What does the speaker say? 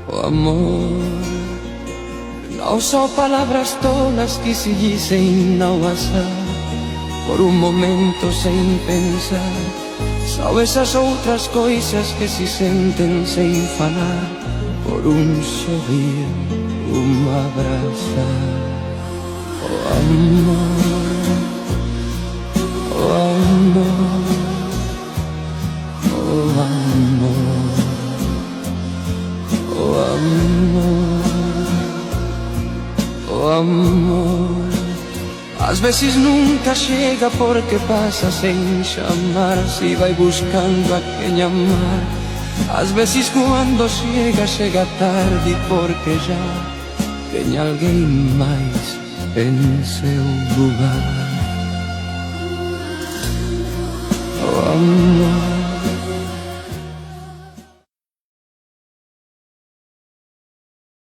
O amor, não só palavras tolas que se dizem ao azar, por um momento sem pensar. São essas outras coisas que se sentem sem falar, por um sorrir, abraçar. O amor, o amor, o amor, o amor, o amor. Às vezes nunca chega porque passa sem chamar, se vai buscando a quem amar. Às vezes quando chega, chega tarde porque já tem alguém mais em seu lugar. Oh amor,